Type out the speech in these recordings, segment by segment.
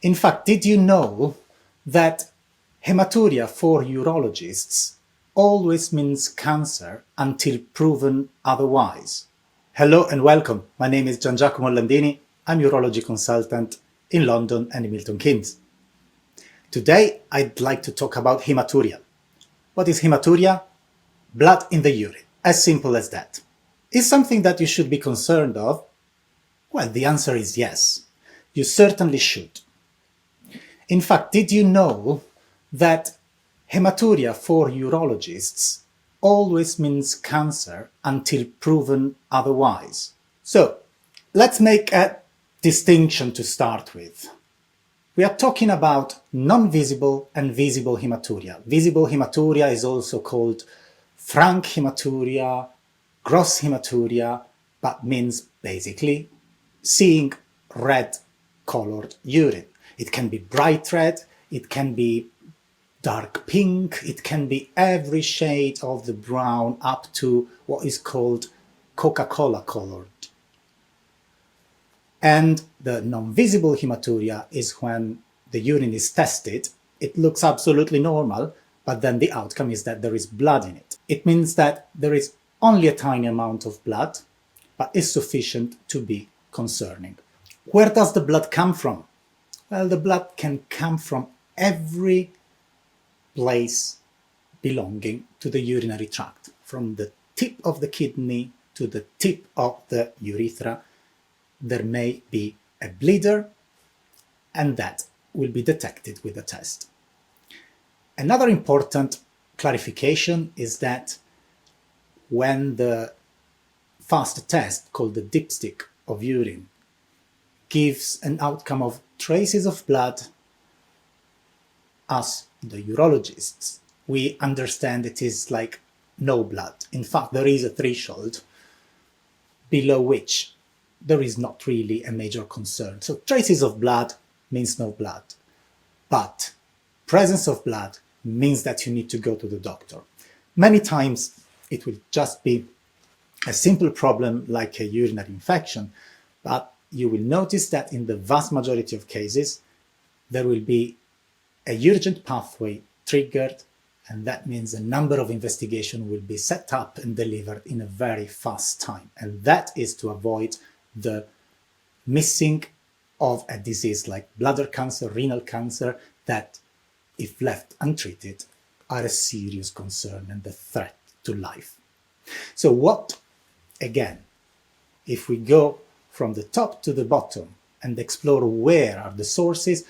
In fact, did you know that haematuria for urologists always means cancer until proven otherwise? Hello and welcome. My name is Giangiacomo Ollandini. I'm urology consultant in London and in Milton Keynes. Today, I'd like to talk about haematuria. What is haematuria? Blood in the urine. As simple as that. Is something that you should be concerned of? Well, the answer is yes. You certainly should. In fact, did you know that haematuria for urologists always means cancer until proven otherwise? So, let's make a distinction to start with. We are talking about non-visible and visible haematuria. Visible haematuria is also called frank haematuria, gross haematuria, but means basically seeing red-colored urine. It can be bright red, it can be dark pink, it can be every shade of the brown up to what is called Coca-Cola colored. And the non-visible haematuria is when the urine is tested. It looks absolutely normal, but then the outcome is that there is blood in it. It means that there is only a tiny amount of blood, but is sufficient to be concerning. Where does the blood come from? Well, the blood can come from every place belonging to the urinary tract, from the tip of the kidney to the tip of the urethra. There may be a bleeder, and that will be detected with a test. Another important clarification is that when the fast test, called the dipstick of urine, gives an outcome of traces of blood, us, the urologists, we understand it is like no blood. In fact, there is a threshold below which there is not really a major concern. So traces of blood means no blood, but presence of blood means that you need to go to the doctor. Many times it will just be a simple problem like a urinary infection, but you will notice that in the vast majority of cases there will be a urgent pathway triggered, and that means a number of investigations will be set up and delivered in a very fast time. And that is to avoid the missing of a disease like bladder cancer, renal cancer, that, if left untreated, are a serious concern and a threat to life. So what, again, if we go from the top to the bottom and explore where are the sources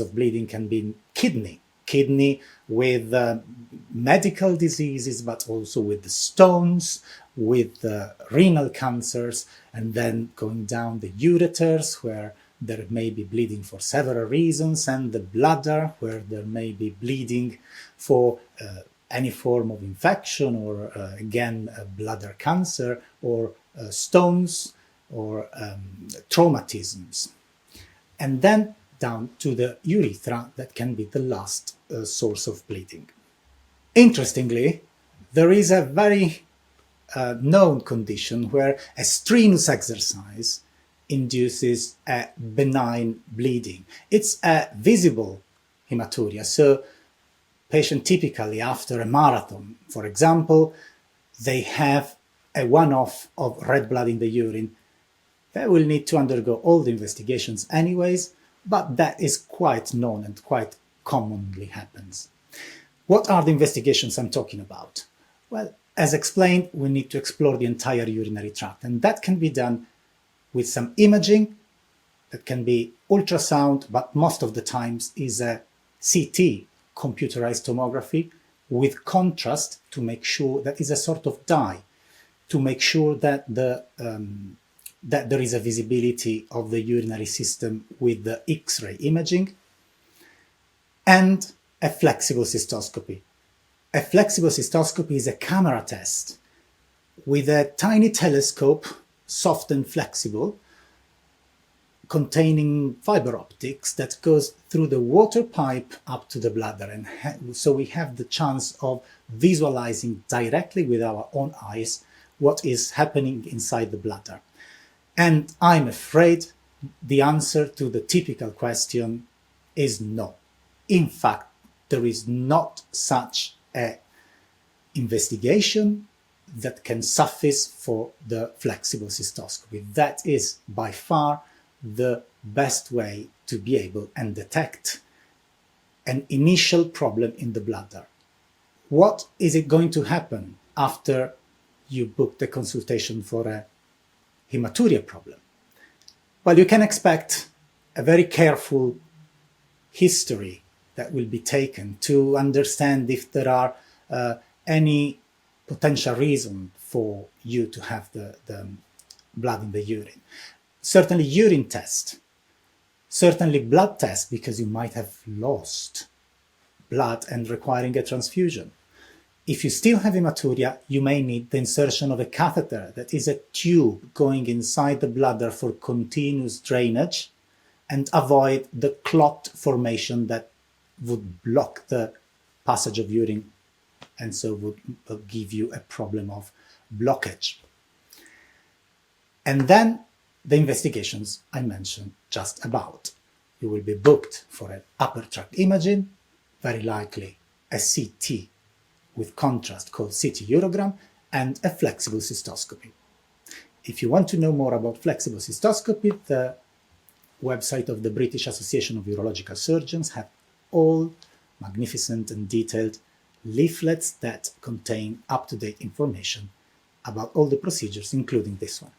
of bleeding can be kidney with medical diseases, but also with the stones, with renal cancers, and then going down the ureters, where there may be bleeding for several reasons, and the bladder, where there may be bleeding for any form of infection, or again, bladder cancer, or stones, or traumatisms. And then down to the urethra, that can be the last source of bleeding. Interestingly, there is a very known condition where a strenuous exercise induces a benign bleeding. It's a visible haematuria, so patient typically after a marathon, for example, they have a one-off of red blood in the urine. They will need to undergo all the investigations anyways, but that is quite known and quite commonly happens. What are the investigations I'm talking about? Well, as explained, we need to explore the entire urinary tract, and that can be done with some imaging. That can be ultrasound, but most of the times is a CT, computerized tomography, with contrast to make sure that is a sort of dye, to make sure that that there is a visibility of the urinary system with the X-ray imaging, and a flexible cystoscopy. A flexible cystoscopy is a camera test with a tiny telescope, soft and flexible, containing fiber optics that goes through the water pipe up to the bladder. And so we have the chance of visualizing directly with our own eyes what is happening inside the bladder. And I'm afraid the answer to the typical question is no. In fact, there is not such a investigation that can suffice for the flexible cystoscopy. That is by far the best way to be able and detect an initial problem in the bladder. What is it going to happen after you book the consultation for a haematuria problem? Well, you can expect a very careful history that will be taken to understand if there are any potential reason for you to have the blood in the urine. Certainly urine test, certainly blood test, because you might have lost blood and requiring a transfusion. If you still have hematuria, you may need the insertion of a catheter, that is a tube going inside the bladder for continuous drainage and avoid the clot formation that would block the passage of urine and so would give you a problem of blockage. And then the investigations I mentioned just about. You will be booked for an upper tract imaging, very likely a CT with contrast called CT urogram, and a flexible cystoscopy. If you want to know more about flexible cystoscopy, the website of the British Association of Urological Surgeons have all magnificent and detailed leaflets that contain up-to-date information about all the procedures, including this one.